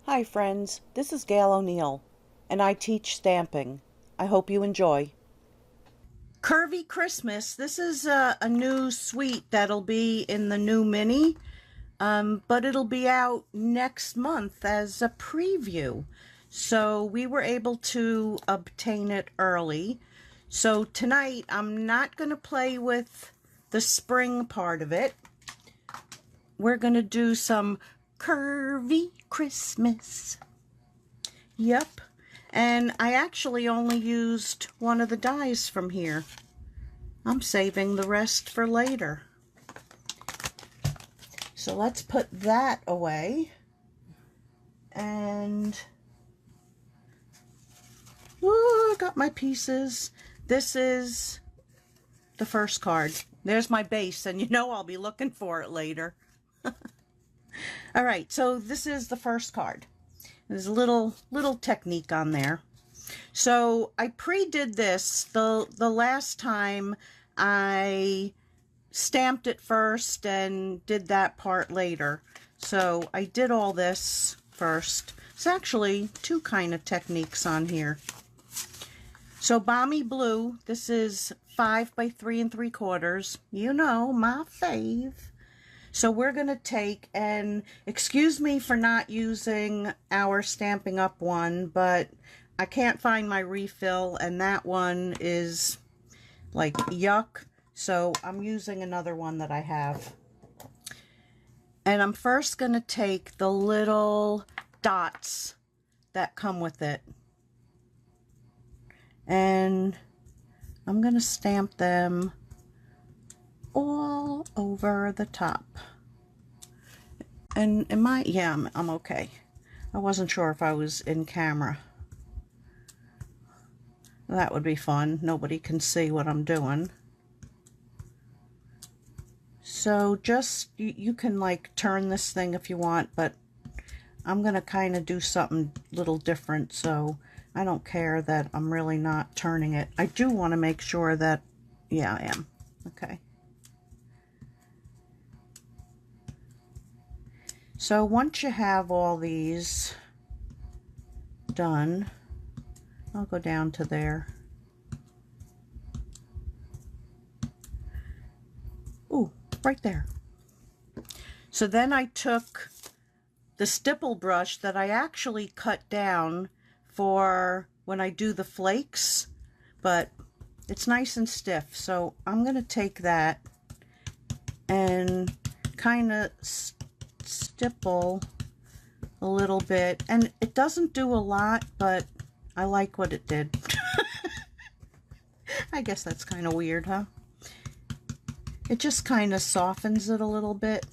Hi friends, this is Gail O'Neill, and I teach stamping. I hope you enjoy. Curvy Christmas, this is a new suite that'll be in the new mini, but it'll be out next month as a preview. So we were able to obtain it early. So tonight I'm not going to play with the spring part of it. We're going to do some Curvy Christmas. Yep. And I actually only used one of the dies from here. I'm saving the rest for later. So let's put that away. And I got my pieces. This is the first card. There's my base, and you know I'll be looking for it later. All right, so this is the first card. There's a little technique on there. So I pre-did this the last time. I stamped it first and did that part later. So I did all this first. It's actually two kind of techniques on here. So Balmy Blue, this is 5 by 3 3/4. You know, my fave. So we're going to take, and excuse me for not using our Stampin' Up one, but I can't find my refill, and that one is like yuck. So I'm using another one that I have. And I'm first going to take the little dots that come with it. And I'm going to stamp them all over the top. And am I? Yeah, I'm okay. I wasn't sure if I was in camera. That would be fun. Nobody can see what I'm doing. So just, you can like turn this thing if you want, but I'm going to kind of do something a little different, so I don't care that I'm really not turning it. I do want to make sure that, yeah, I am. Okay. So once you have all these done, I'll go down to there. Ooh, right there. So then I took the stipple brush that I actually cut down for when I do the flakes, but it's nice and stiff. So I'm going to take that and kind of stipple a little bit, and it doesn't do a lot, but I like what it did. I guess that's kind of weird, huh? It just kind of softens it a little bit.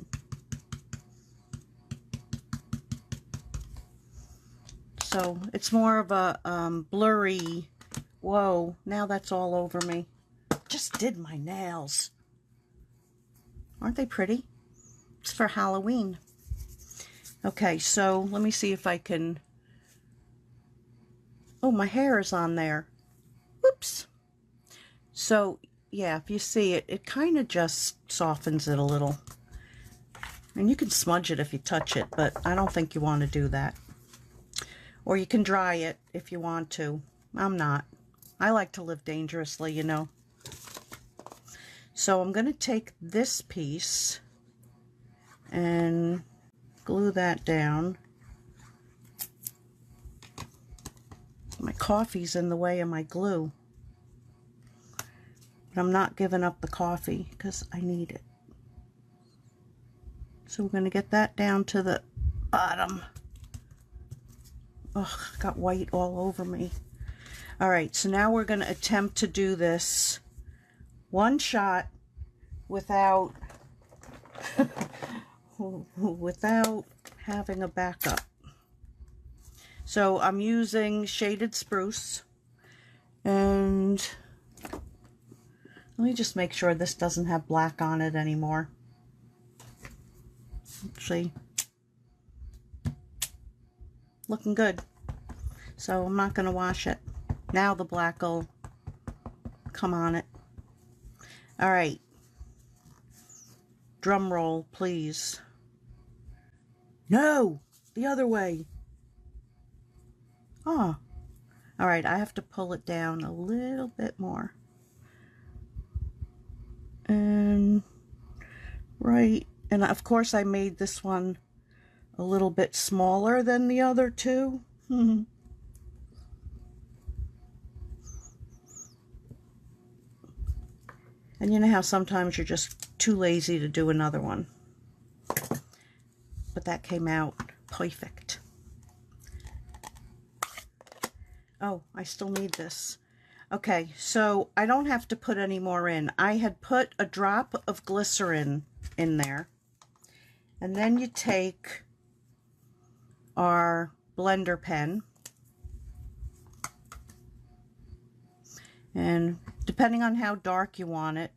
So it's more of a blurry. Whoa, now that's all over me. Just did my nails. Aren't they pretty? It's for Halloween. Okay, so let me see if I can... Oh, my hair is on there. Whoops. So, yeah, if you see it, it kind of just softens it a little. And you can smudge it if you touch it, but I don't think you want to do that. Or you can dry it if you want to. I'm not. I like to live dangerously, you know. So I'm going to take this piece and glue that down. My coffee's in the way of my glue. But I'm not giving up the coffee because I need it. So we're going to get that down to the bottom. Oh, got white all over me. All right, so now we're going to attempt to do this one shot without without having a backup. So I'm using shaded spruce, and let me just make sure this doesn't have black on it anymore. Actually, looking good. So I'm not going to wash it. Now the black will come on it. All right. Drum roll, please. No, the other way. Oh, all right, I have to pull it down a little bit more. And right, and of course I made this one a little bit smaller than the other two. And you know how sometimes you're just too lazy to do another one. But that came out perfect. Oh, I still need this. Okay, so I don't have to put any more in. I had put a drop of glycerin in there. And then you take our blender pen. And depending on how dark you want it,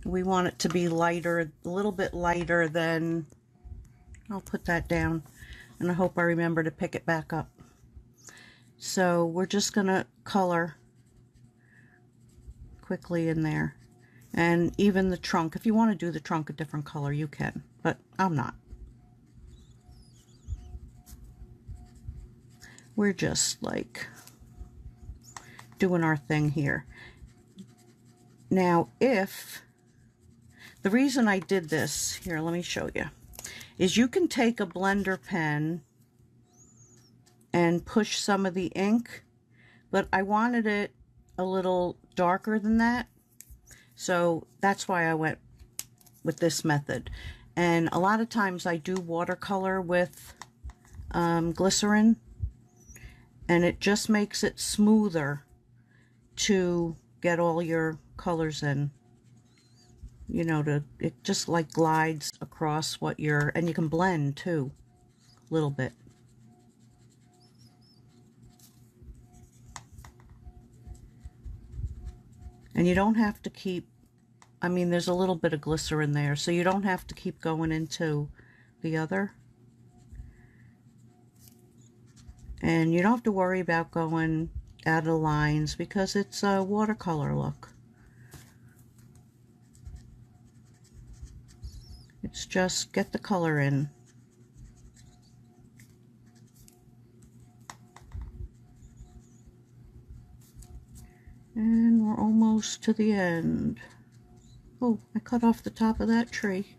we want it to be lighter, a little bit lighter than, I'll put that down, and I hope I remember to pick it back up. So we're just gonna color quickly in there. And even the trunk, if you want to do the trunk a different color, you can, but I'm not. We're just like doing our thing here. Now, if the reason I did this, here, let me show you, is you can take a blender pen and push some of the ink, but I wanted it a little darker than that, so that's why I went with this method. And a lot of times I do watercolor with glycerin, and it just makes it smoother to get all your colors in. You know, it just like glides across what you're, and you can blend too, a little bit. And you don't have to keep, I mean, there's a little bit of glycerin there, so you don't have to keep going into the other. And you don't have to worry about going out of the lines because it's a watercolor look. It's just get the color in. And we're almost to the end. Oh, I cut off the top of that tree.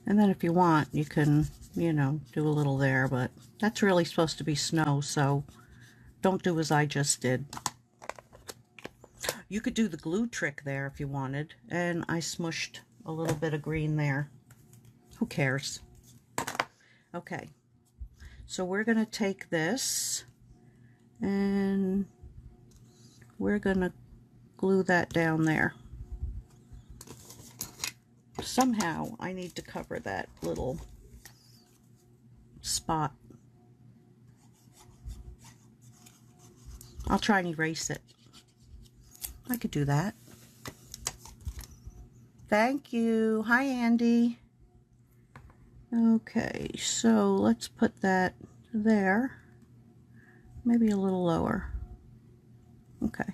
And then if you want, you can, you know, do a little there, but that's really supposed to be snow, so don't do as I just did. You could do the glue trick there if you wanted, and I smushed a little bit of green there. Who cares? Okay, so we're going to take this and we're going to glue that down there. Somehow I need to cover that little spot. I'll try and erase it. I could do that. Thank you. Hi, Andy. Okay, so let's put that there. Maybe a little lower. Okay.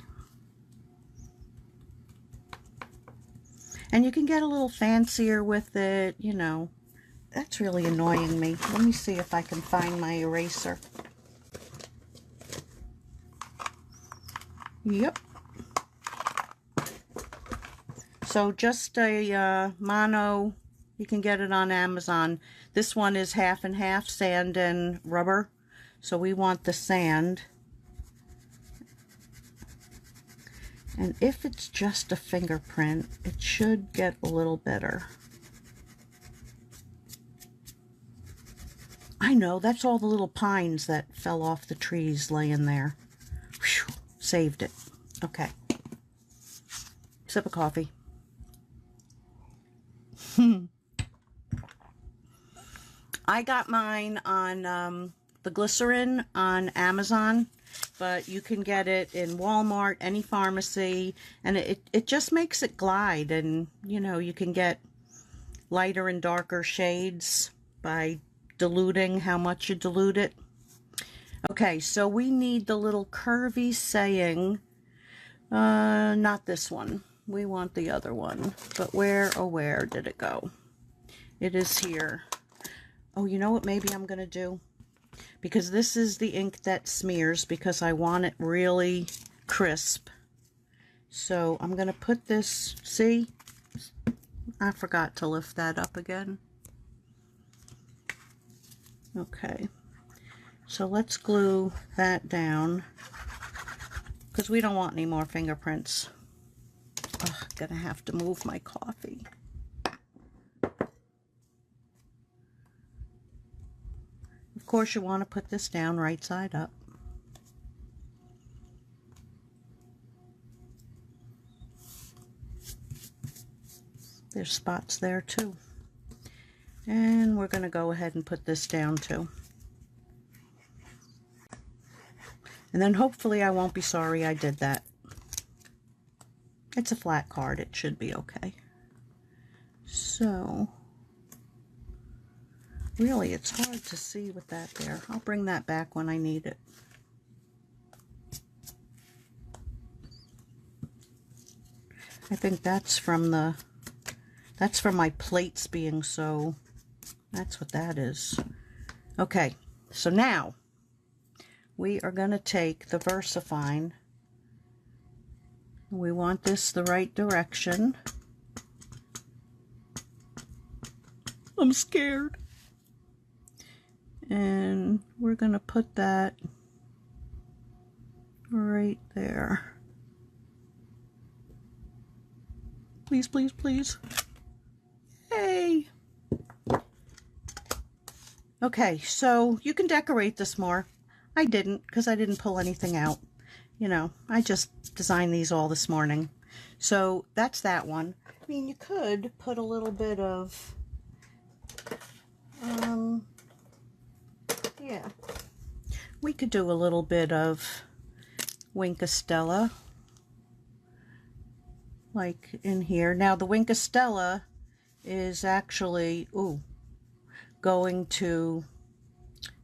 And you can get a little fancier with it, you know. That's really annoying me. Let me see if I can find my eraser. Yep. So just a mono, you can get it on Amazon. This one is half and half, sand and rubber. So we want the sand. And if it's just a fingerprint, it should get a little better. I know, that's all the little pines that fell off the trees laying there. Whew, saved it. Okay. Sip of coffee. I got mine on the glycerin on Amazon, but you can get it in Walmart, any pharmacy, and it just makes it glide, and you know, you can get lighter and darker shades by diluting how much you dilute it. Okay, so we need the little curvy saying, Not this one. We want the other one. But where, oh, where did it go? It is here. Oh, you know what maybe I'm going to do? Because this is the ink that smears, because I want it really crisp. So I'm going to put this, see? I forgot to lift that up again. Okay. So let's glue that down, because we don't want any more fingerprints. Oh, I'm gonna have to move my coffee. Of course, you want to put this down right side up. There's spots there too. And we're going to go ahead and put this down too. And then hopefully I won't be sorry I did that. It's a flat card, it should be okay. So, really it's hard to see with that there. I'll bring that back when I need it. I think that's from my plates being so, that's what that is. Okay, so now we are going to take the VersaFine. We want this the right direction. I'm scared. And we're going to put that right there. Please, please, please. Hey! Okay, so you can decorate this more. I didn't, because I didn't pull anything out. You know, I just designed these all this morning. So that's that one. I mean, you could put a little bit of, yeah. We could do a little bit of Winkostella, like in here. Now the Winkostella is actually, going to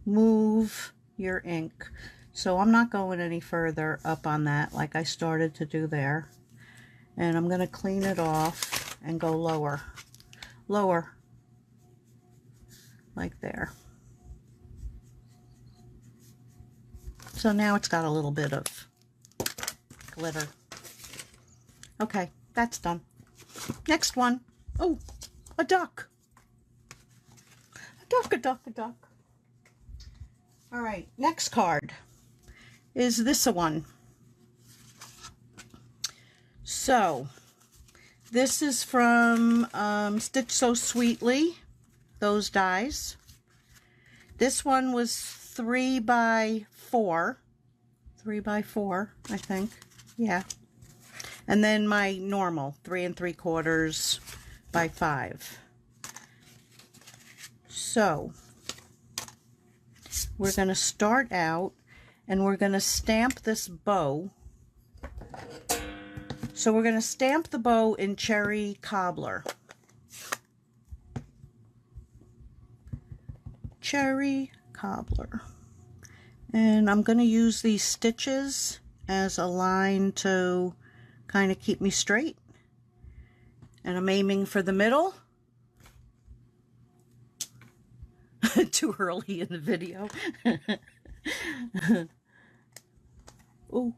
move your ink. So I'm not going any further up on that like I started to do there. And I'm going to clean it off and go lower. Lower. Like there. So now it's got a little bit of glitter. Okay, that's done. Next one. Oh, a duck. A duck, a duck, a duck. All right, next card is this one. So, this is from Stitch So Sweetly, those dies. This one was 3 by 4. 3 by 4, I think. Yeah. And then my normal 3 3/4 by 5. So, we're going to start out and we're going to stamp this bow. So we're going to stamp the bow in Cherry Cobbler. Cherry Cobbler. And I'm going to use these stitches as a line to kind of keep me straight. And I'm aiming for the middle. Too early in the video. Oh.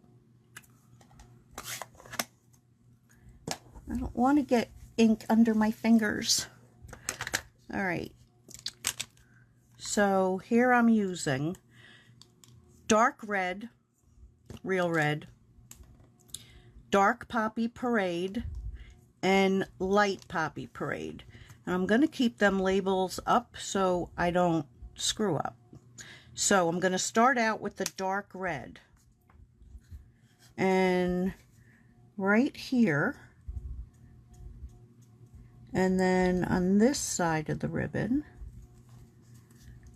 I don't want to get ink under my fingers. All right. So here I'm using dark red, real red, dark Poppy Parade, and light Poppy Parade. And I'm going to keep them labels up so I don't screw up. So I'm going to start out with the dark red. And right here, and then on this side of the ribbon,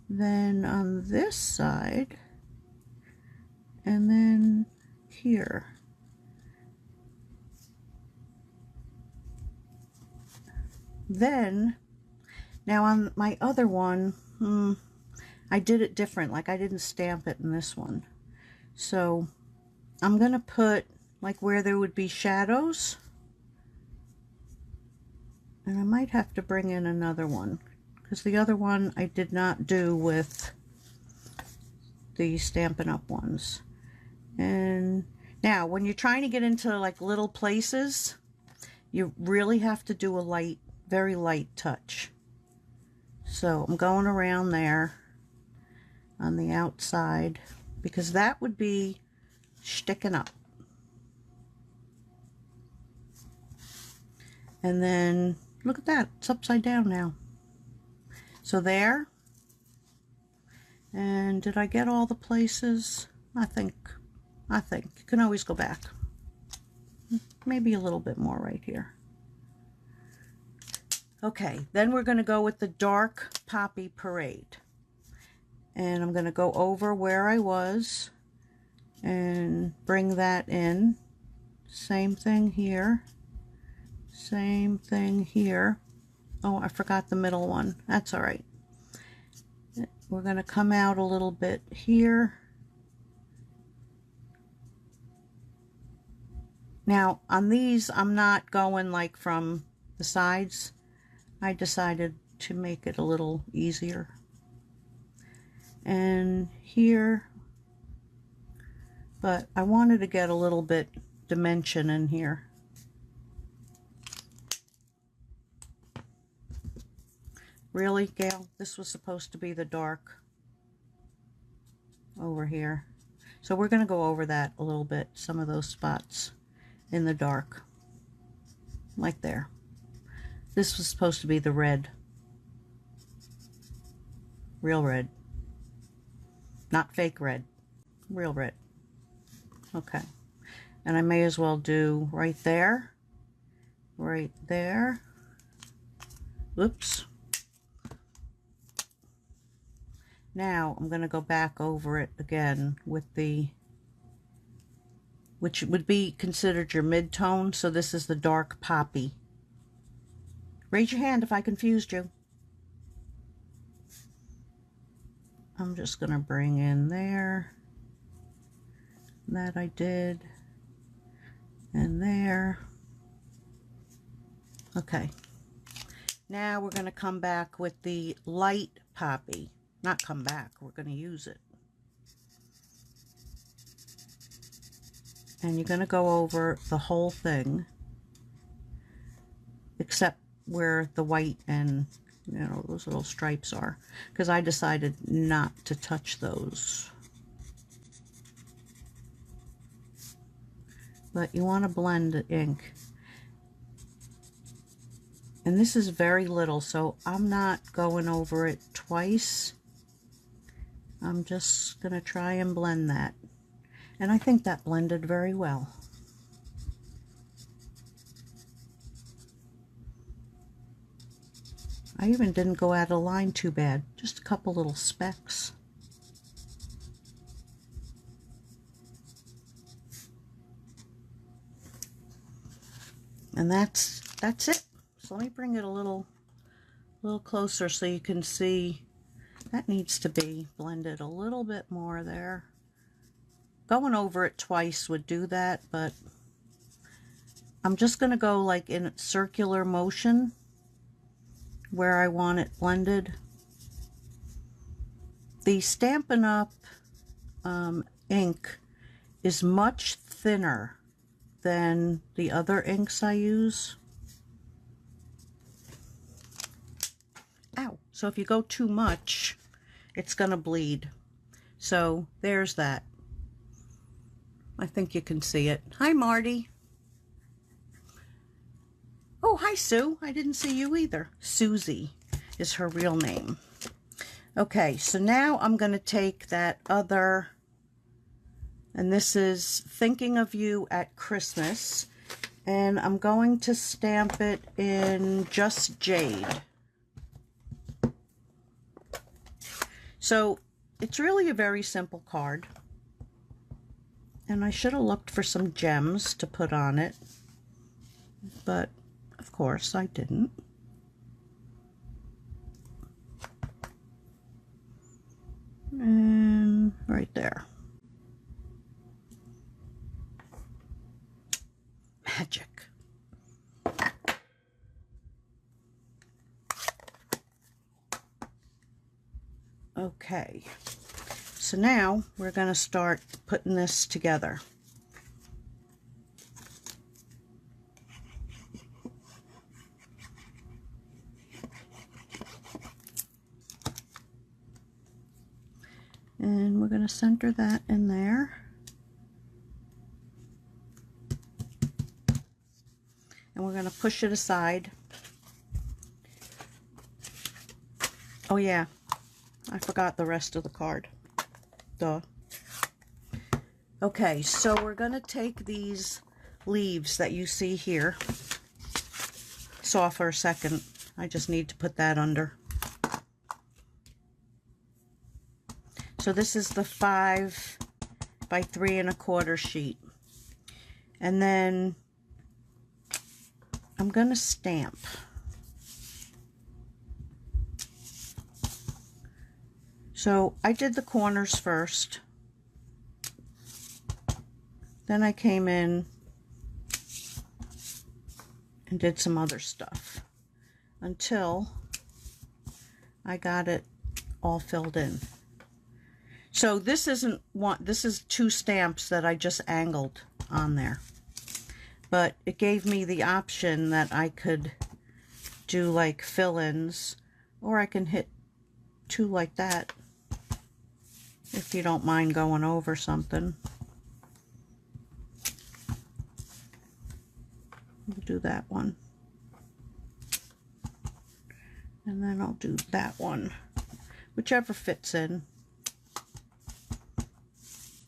then on this side, and then here. Then, now on my other one, I did it different. Like I didn't stamp it in this one. So I'm going to put like where there would be shadows. And I might have to bring in another one, because the other one I did not do with the Stampin' Up! Ones. And now, when you're trying to get into like little places, you really have to do a light, very light touch. So I'm going around there on the outside, because that would be sticking up. And then, look at that, it's upside down now. So there. And did I get all the places? I think. You can always go back. Maybe a little bit more right here. Okay, then we're going to go with the dark Poppy Parade. And I'm going to go over where I was and bring that in. Same thing here. Same thing here. Oh, I forgot the middle one. That's all right. We're going to come out a little bit here. Now, on these, I'm not going like from the sides. I decided to make it a little easier. And here, but I wanted to get a little bit dimension in here. Really, Gail? This was supposed to be the dark over here. So we're going to go over that a little bit, some of those spots in the dark, like there. This was supposed to be the red, real red, not fake red, real red. Okay, and I may as well do right there, right there. Oops. Now I'm going to go back over it again with the, which would be considered your mid-tone. So this is the dark Poppy. Raise your hand if I confused you. I'm just going to bring in there. That I did. And there. Okay. Now we're going to come back with the light Poppy. Not come back, we're going to use it. And you're going to go over the whole thing, except where the white and, you know, those little stripes are, because I decided not to touch those. But you want to blend the ink. And this is very little, so I'm not going over it twice. I'm just going to try and blend that. And I think that blended very well. I even didn't go out of line too bad. Just a couple little specks. And that's it. So let me bring it a little closer so you can see. That needs to be blended a little bit more there. Going over it twice would do that, but I'm just going to go like in circular motion where I want it blended. The Stampin' Up! Ink is much thinner than the other inks I use. Ow! So if you go too much, it's going to bleed. So there's that. I think you can see it. Hi, Marty. Oh, hi, Sue. I didn't see you either. Susie is her real name. Okay, so now I'm going to take that other, and this is Thinking of You at Christmas, and I'm going to stamp it in Just Jade. So it's really a very simple card. And I should have looked for some gems to put on it, but of course I didn't. And right there. magic. Okay, so now we're going to start putting this together. And we're going to center that in there. And we're going to push it aside. Oh yeah, I forgot the rest of the card. Duh. Okay, so we're going to take these leaves that you see here. Saw for a second. I just need to put that under. So this is the 5 by 3 1/4 sheet. And then I'm going to stamp. So I did the corners first. Then I came in and did some other stuff until I got it all filled in. So this isn't one, this is 2 stamps that I just angled on there. But it gave me the option that I could do like fill-ins, or I can hit 2 like that if you don't mind going over something. We'll do that one. And then I'll do that one. Whichever fits in.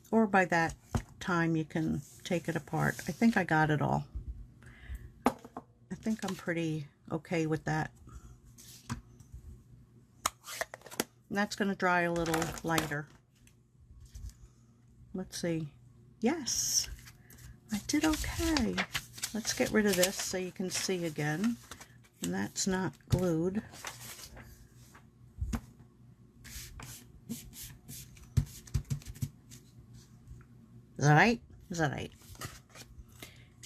Or by that time you can take it apart. I think I got it all. I think I'm pretty okay with that. And that's going to dry a little lighter. Let's see. Yes, I did okay. Let's get rid of this so you can see again. And that's not glued. Is that right? Is that right?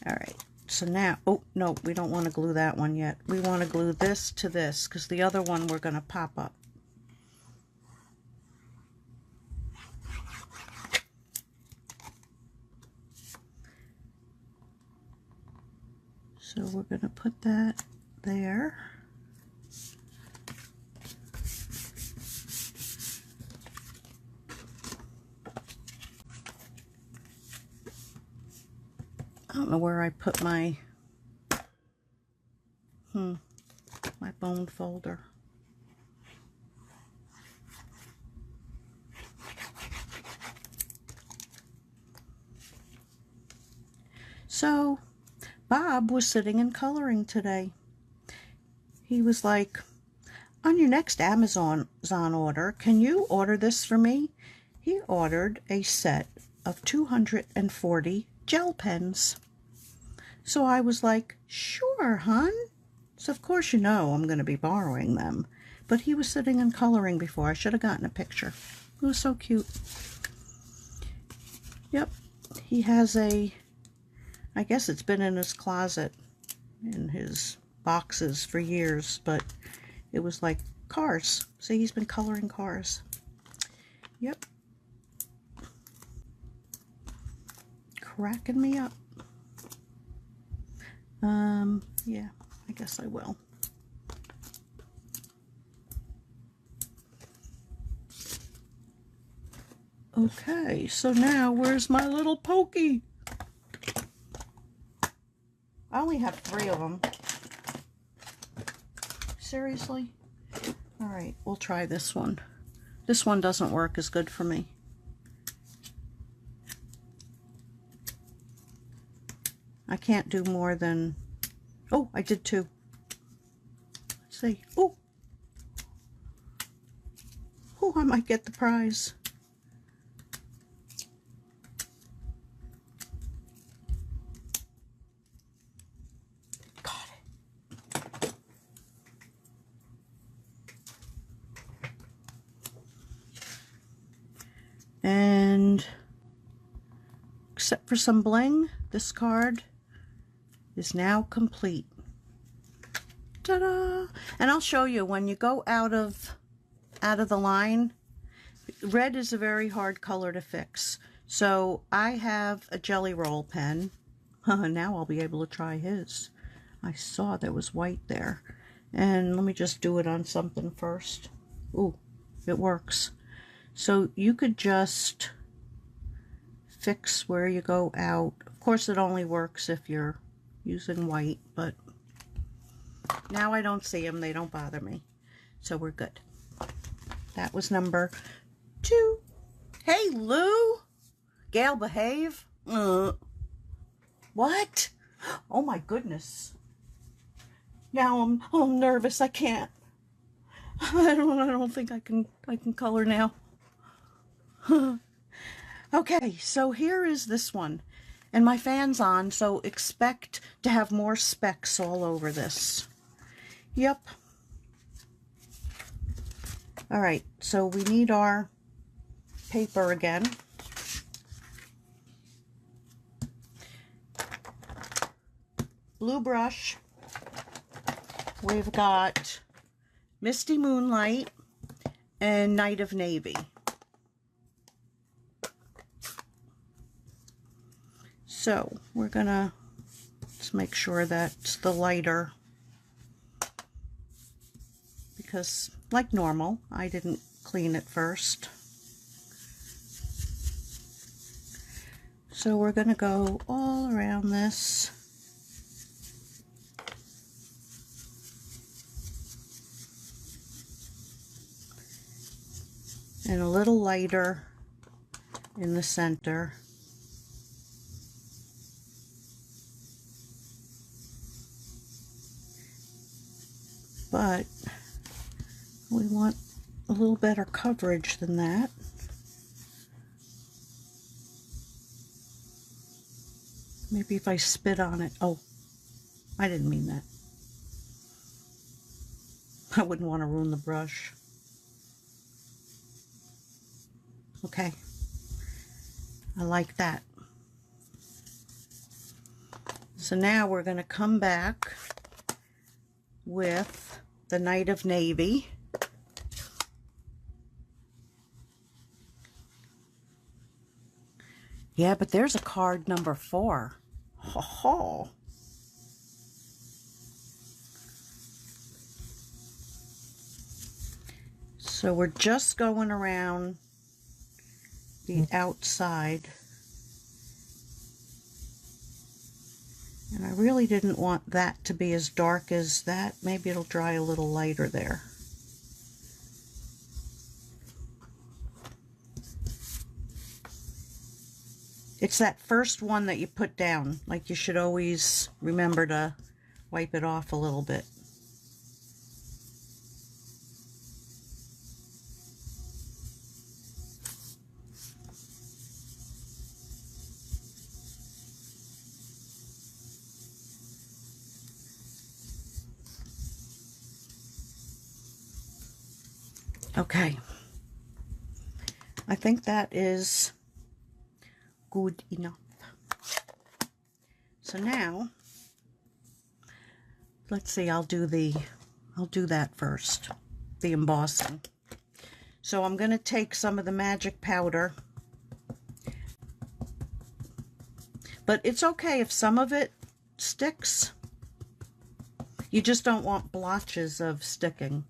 All right. So now, oh, no, we don't want to glue that one yet. We want to glue this to this because the other one we're going to pop up. So we're going to put that there. I don't know where I put my my bone folder. So Bob was sitting and coloring today. He was like, on your next Amazon order, can you order this for me? He ordered a set of 240 gel pens. So I was like, sure, hon. So of course you know I'm going to be borrowing them. But he was sitting and coloring before. I should have gotten a picture. It was so cute. Yep. He has a, I guess it's been in his closet, in his boxes for years, but it was like cars. See, he's been coloring cars. Yep. Cracking me up. Yeah, I guess I will. Okay, so now where's my little pokey? I only have 3 of them. Seriously? All right, we'll try this one. This one doesn't work as good for me. I can't do more than, oh, I did 2. Let's see. Oh, oh, I might get the prize. Got it. And except for some bling, this card is now complete. Ta-da! And I'll show you when you go out of the line. Red is a very hard color to fix. So I have a Jelly Roll pen. Now I'll be able to try his. I saw there was white there. And let me just do it on something first. Ooh, it works. So you could just fix where you go out. Of course, it only works if you're using white, but now I don't see them. They don't bother me. So we're good. That was number 2. Hey, Lou. Gail, behave. What? Oh my goodness. Now I'm nervous. I can't. I don't think I can color now. Okay, so here is this one. And my fan's on, so expect to have more specks all over this. Yep. All right, so we need our paper again. Blue brush. We've got Misty Moonlight and Night of Navy. So we're gonna just make sure that's the lighter, because like normal, I didn't clean it first. So we're gonna go all around this. And a little lighter in the center. But we want a little better coverage than that. Maybe if I spit on it. Oh, I didn't mean that. I wouldn't want to ruin the brush. Okay, I like that. So now we're going to come back with the Night of Navy. Yeah, but there's a card number 4. Ho ho. So we're just going around the outside. And I really didn't want that to be as dark as that. Maybe it'll dry a little lighter there. It's that first one that you put down. Like, you should always remember to wipe it off a little bit. Okay, I think that is good enough. So now, let's see, I'll do that first, the embossing. So I'm going to take some of the magic powder, but it's okay if some of it sticks. You just don't want blotches of sticking.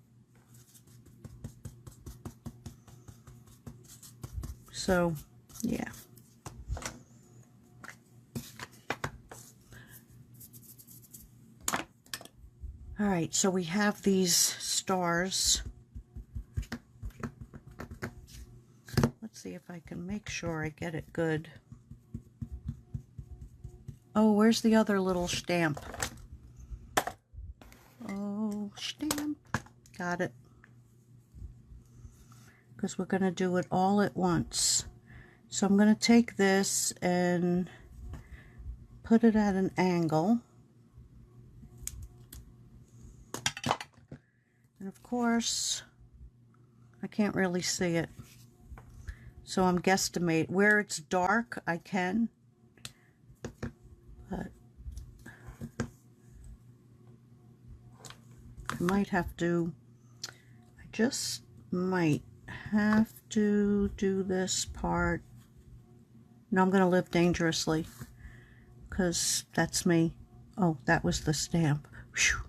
So, yeah. All right, so we have these stars. Let's see if I can make sure I get it good. Oh, where's the other little stamp? Oh, stamp. Got it. Because we're going to do it all at once. So I'm going to take this and put it at an angle. And of course, I can't really see it. So I'm guesstimate. Where it's dark, I can. But might have to, I just might have to do this part. No, I'm going to live dangerously, because that's me. Oh, that was the stamp. Whew.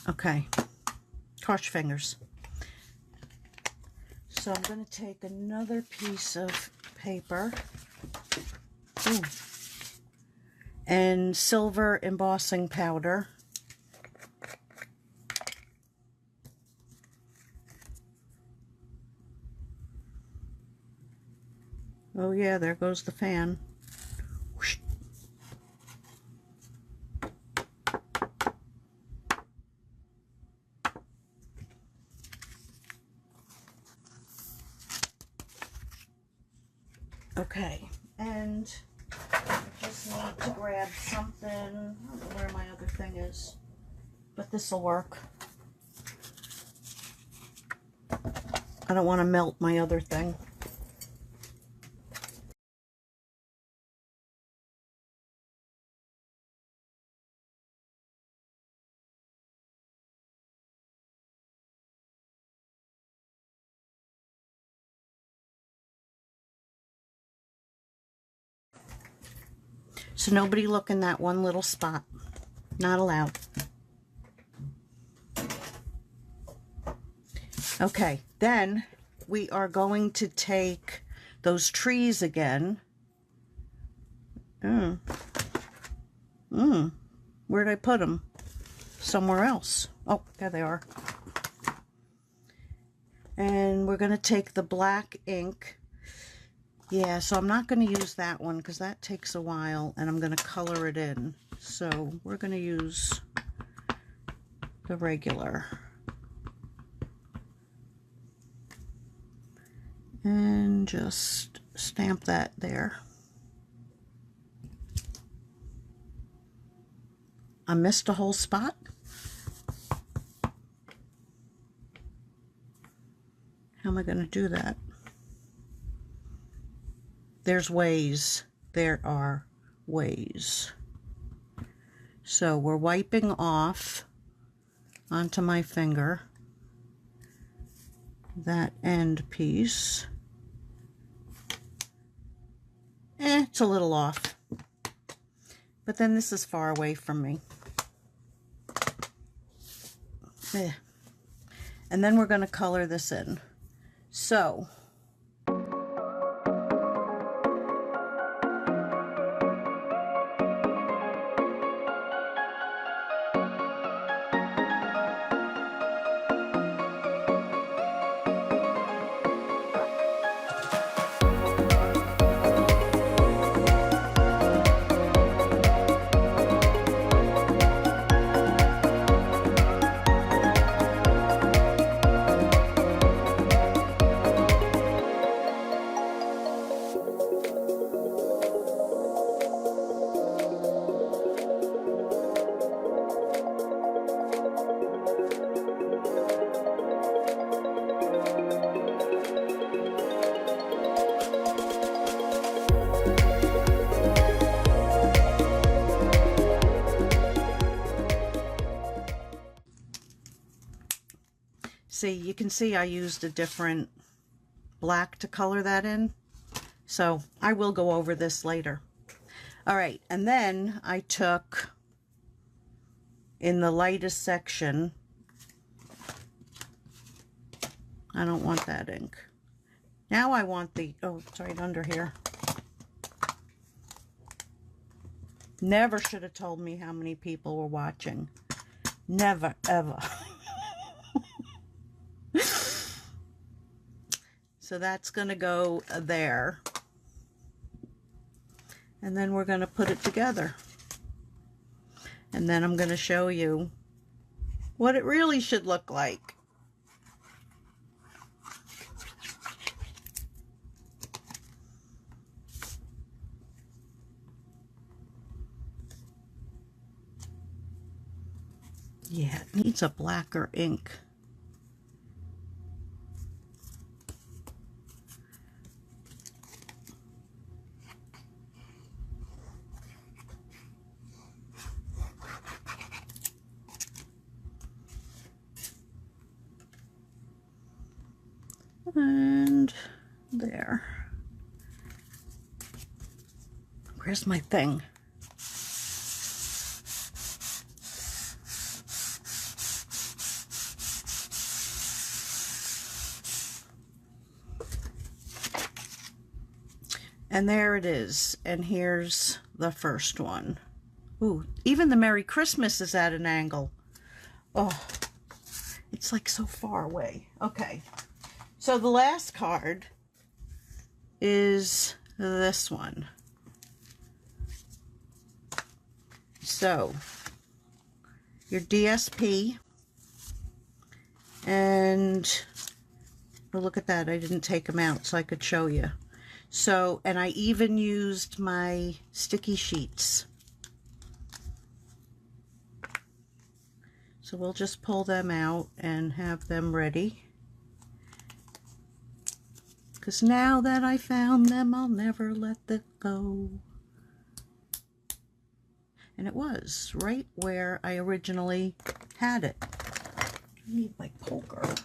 Okay, cross your fingers. So I'm going to take another piece of paper. Ooh. And silver embossing powder. Oh yeah, there goes the fan. Whoosh. Okay, and I just need to grab something. I don't know where my other thing is, but this will work. I don't want to melt my other thing. So nobody look in that one little spot. Not allowed. Okay, then we are going to take those trees again. Where'd I put them? Somewhere else. Oh, there they are. And we're going to take the black ink. Yeah, so I'm not going to use that one because that takes a while, and I'm going to color it in. So we're going to use the regular. And just stamp that there. I missed a whole spot. How am I going to do that? There's ways. There are ways. So we're wiping off onto my finger that end piece. It's a little off. But then this is far away from me. And then we're going to color this in. So see, you can see I used a different black to color that in. So I will go over this later. All right, and then I took, in the lightest section, I don't want that ink. Now I want the, oh, it's right under here. Never should have told me how many people were watching. Never, ever. So that's going to go there. And then we're going to put it together. And then I'm going to show you what it really should look like. Yeah, it needs a blacker ink. And there. Where's my thing? And there it is. And here's the first one. Ooh, even the Merry Christmas is at an angle. Oh, it's like so far away. Okay. So the last card is this one. So your DSP, and oh, look at that. I didn't take them out so I could show you. So, and I even used my sticky sheets. So we'll just pull them out and have them ready. Because now that I found them, I'll never let them go. And it was right where I originally had it. I need my poker.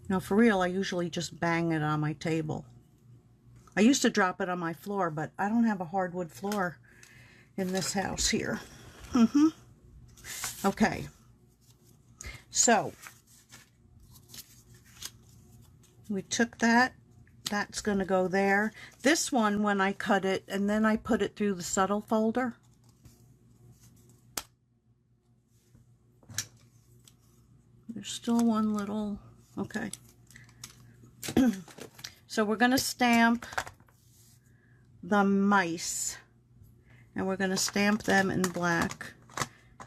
Now, for real, I usually just bang it on my table. I used to drop it on my floor, but I don't have a hardwood floor in this house here. Okay. So, we took that. That's going to go there. This one, when I cut it, and then I put it through the subtle folder. There's still one little... Okay. So we're going to stamp the mice, and we're going to stamp them in black.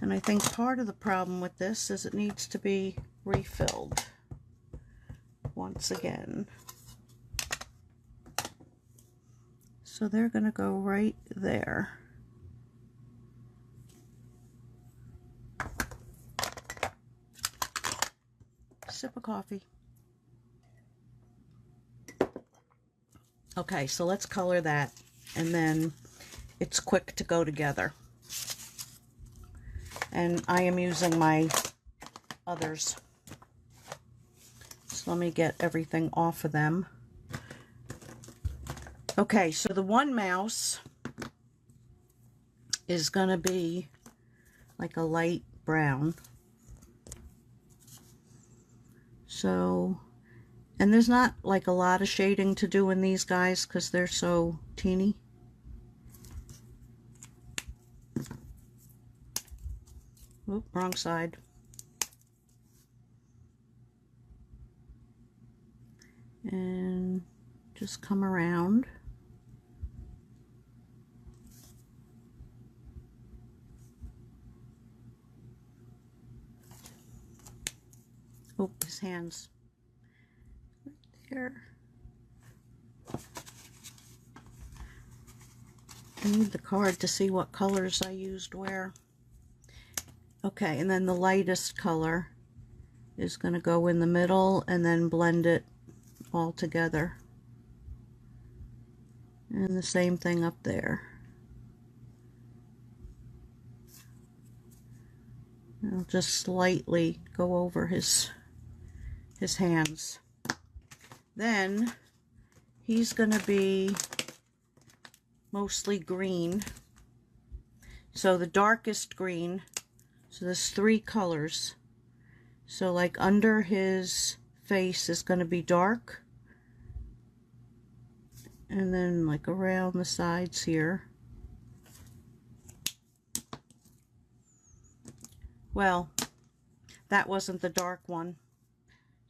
And I think part of the problem with this is it needs to be refilled once again. So they're going to go right there. Sip of coffee. Okay, so let's color that, and then it's quick to go together. And I am using my others. So let me get everything off of them. Okay, so the one mouse is going to be like a light brown. So, and there's not like a lot of shading to do in these guys because they're so teeny. Oop, wrong side. And just come around. Oh, his hands. Right there. I need the card to see what colors I used where. Okay, and then the lightest color is going to go in the middle and then blend it all together. And the same thing up there. I'll just slightly go over his hands. Then he's going to be mostly green. So the darkest green. So there's 3 colors. So like under his face is going to be dark. And then like around the sides here. Well, that wasn't the dark one.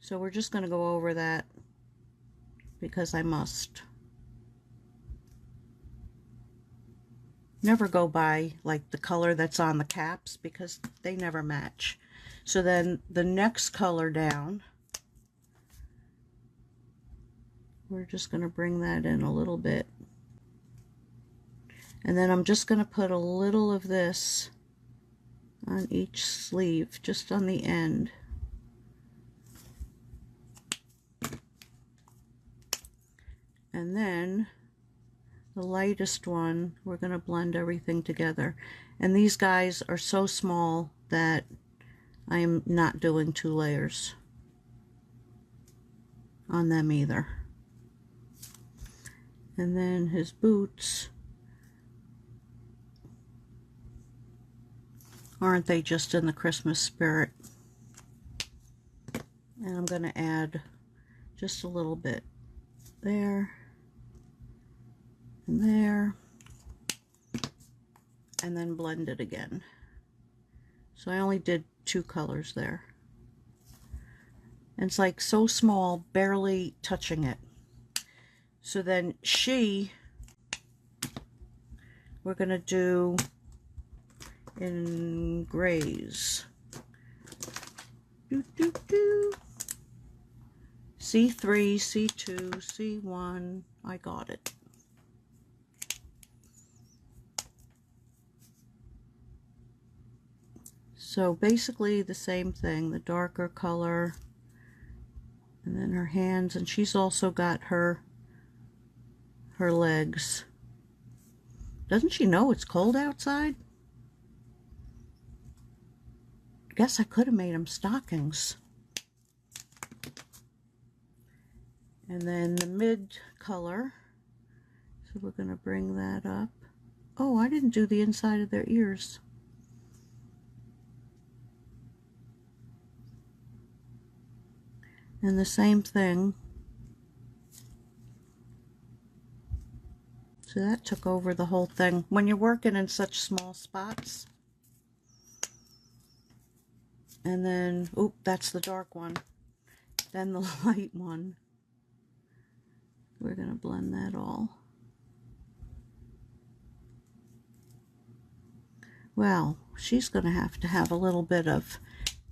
So we're just going to go over that because I must. Never go by like the color that's on the caps because they never match. So then the next color down, we're just going to bring that in a little bit. And then I'm just going to put a little of this on each sleeve, just on the end. And then the lightest one, we're going to blend everything together. And these guys are so small that I am not doing 2 layers on them either. And then his boots, aren't they just in the Christmas spirit? And I'm going to add just a little bit there and there, and then blend it again. So I only did 2 colors there. And it's like so small, barely touching it. So then we're going to do in grays. C3, C2, C1, I got it. So basically the same thing, the darker color, and then her hands, and she's also got her legs. Doesn't she know it's cold outside? Guess I could have made them stockings. And then the mid color, so we're going to bring that up. Oh, I didn't do the inside of their ears. And the same thing. So that took over the whole thing. When you're working in such small spots. And then, oop, that's the dark one. Then the light one. We're going to blend that all. Well, she's going to have a little bit of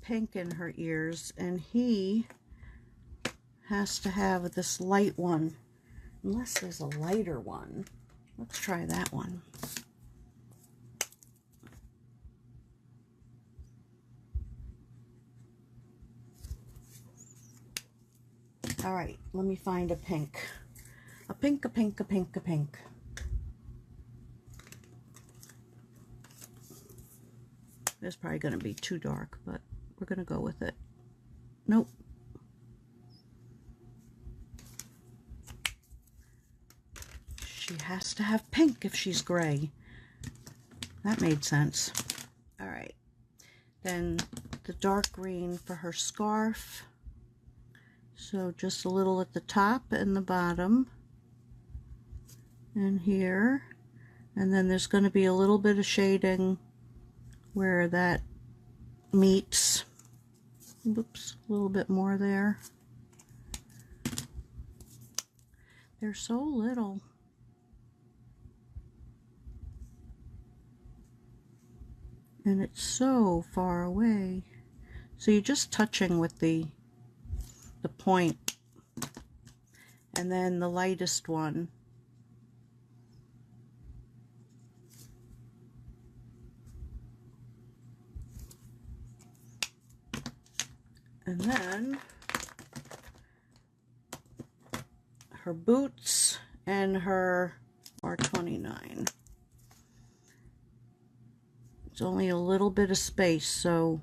pink in her ears, and he has to have this light one, unless there's a lighter one. Let's try that one. All right, let me find a pink. A pink, a pink, a pink, a pink. It's probably going to be too dark, but we're going to go with it. Nope. She has to have pink if she's gray. That made sense. All right. Then the dark green for her scarf. So just a little at the top and the bottom. And here. And then there's going to be a little bit of shading where that meets. Whoops, a little bit more there. They're so little. And it's so far away. So you're just touching with the point. And then the lightest one. And then her boots and her R29. It's only a little bit of space, so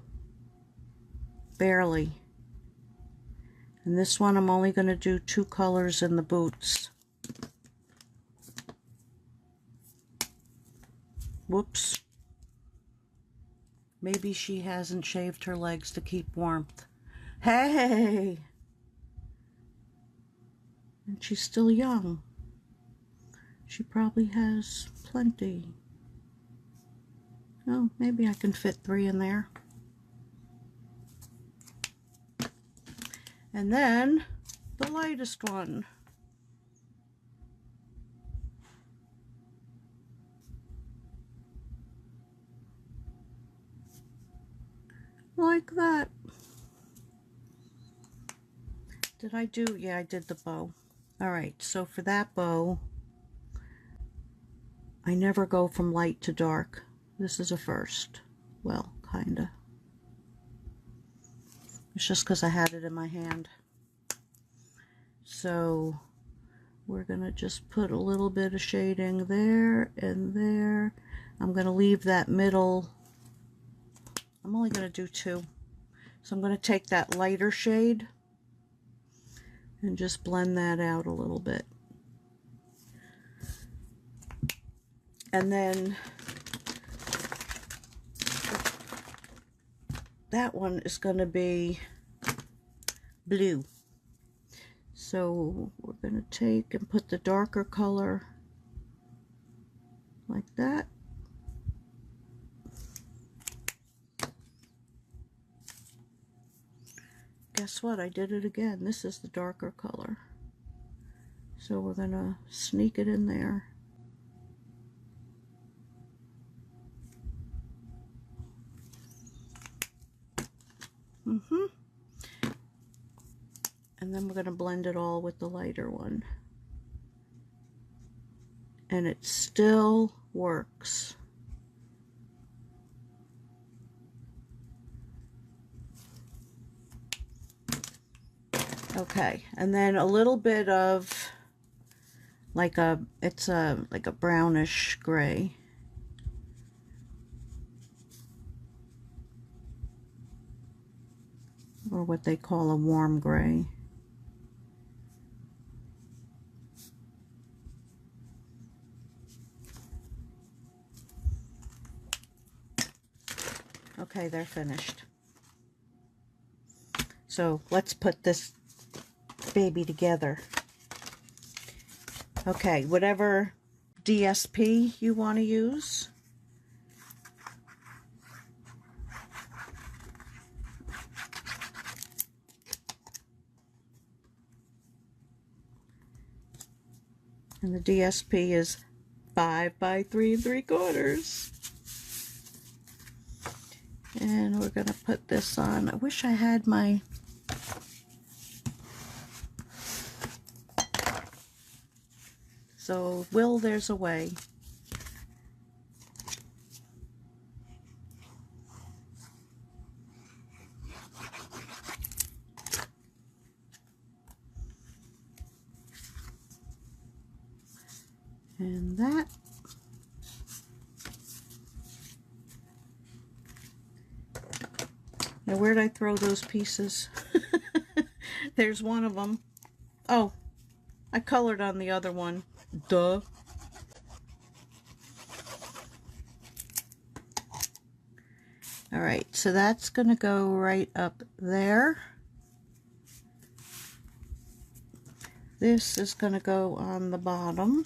barely. And this one I'm only going to do 2 colors in the boots. Whoops. Maybe she hasn't shaved her legs to keep warmth. Hey! And she's still young. She probably has plenty. Oh, maybe I can fit 3 in there. And then the lightest one. Like that. Did I do? Yeah, I did the bow. Alright, so for that bow, I never go from light to dark. This is a first. Well, kinda. It's just because I had it in my hand. So we're going to just put a little bit of shading there and there. I'm going to leave that middle. I'm only going to do 2. So I'm going to take that lighter shade and just blend that out a little bit. And then that one is going to be blue. So we're going to take and put the darker color like that. Guess what? I did it again. This is the darker color. So we're going to sneak it in there. And then we're going to blend it all with the lighter one. And it still works. Okay, and then a little bit of like it's like a brownish gray. Or what they call a warm gray. Okay, they're finished. So let's put this baby together. Okay, whatever DSP you want to use. And the DSP is 5 by 3 3/4. And we're going to put this on. I wish I had my... So, there's a way. And that. Now, where'd I throw those pieces? There's one of them. Oh, I colored on the other one. Duh. All right, so that's going to go right up there. This is going to go on the bottom.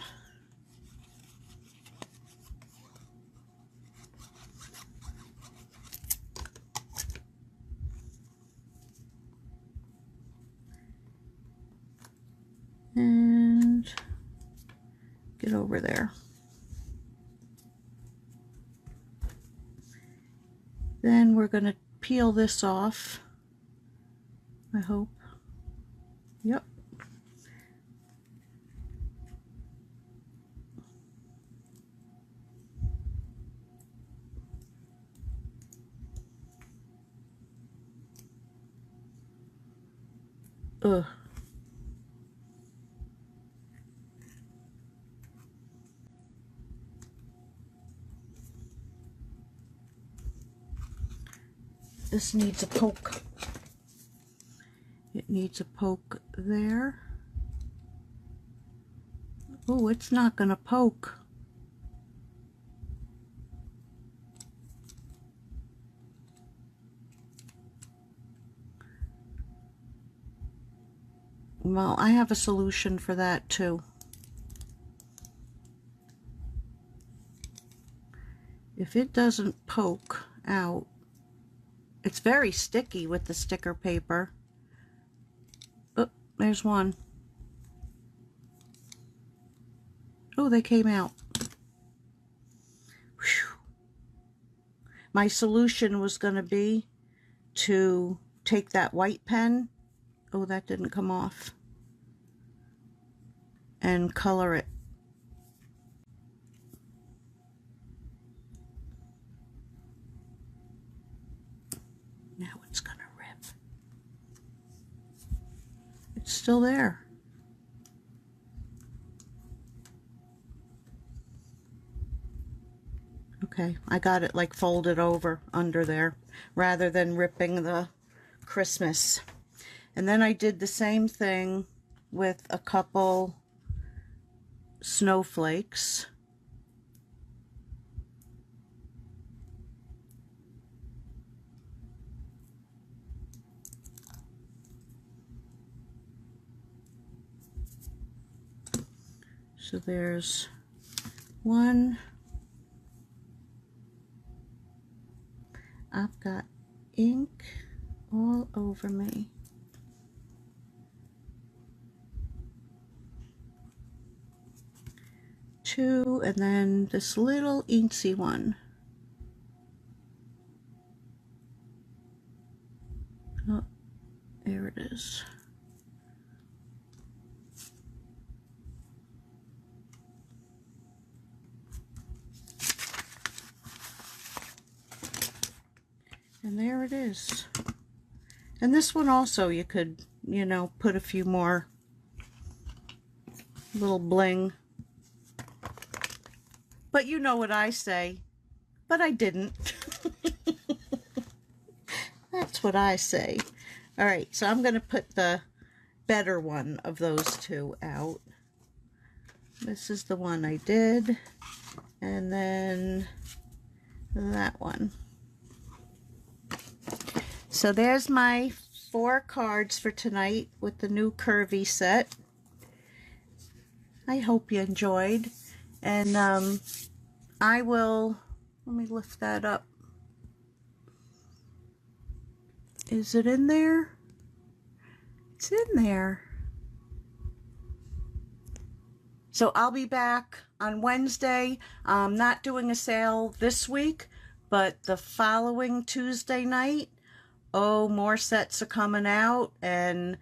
And get over there. Then we're going to peel this off, I hope. Yep. Ugh. This needs a poke. It needs a poke there. Oh, it's not gonna poke. Well, I have a solution for that too. If it doesn't poke out, it's very sticky with the sticker paper. Oh, there's one. Oh, they came out. Whew. My solution was going to be to take that white pen. Oh, that didn't come off. And color it. Now it's gonna rip. It's still there. Okay, I got it like folded over under there rather than ripping the Christmas. And then I did the same thing with a couple snowflakes. So there's one. I've got ink all over me. Two, and then this little inksy one. Oh, there it is. And there it is. And this one also, you could, you know, put a few more little bling. But you know what I say. But I didn't. That's what I say. All right, so I'm going to put the better one of those two out. This is the one I did. And then that one. So there's my 4 cards for tonight with the new Curvy set. I hope you enjoyed. And I will, let me lift that up. Is it in there? It's in there. So I'll be back on Wednesday. I'm not doing a sale this week, but the following Tuesday night, oh, more sets are coming out, and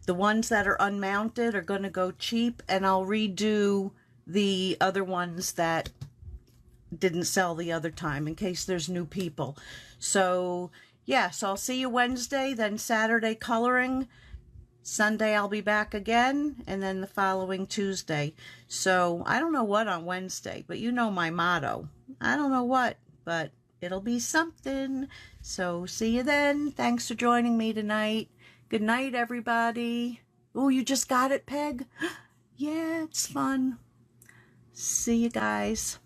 the ones that are unmounted are going to go cheap, and I'll redo the other ones that didn't sell the other time in case there's new people. So yeah, so I'll see you Wednesday, then Saturday coloring. Sunday I'll be back again, and then the following Tuesday. So I don't know what on Wednesday, but you know my motto. I don't know what, but it'll be something. So see you then. Thanks for joining me tonight. Good night, everybody. Oh, you just got it, Peg? Yeah, it's fun. See you guys.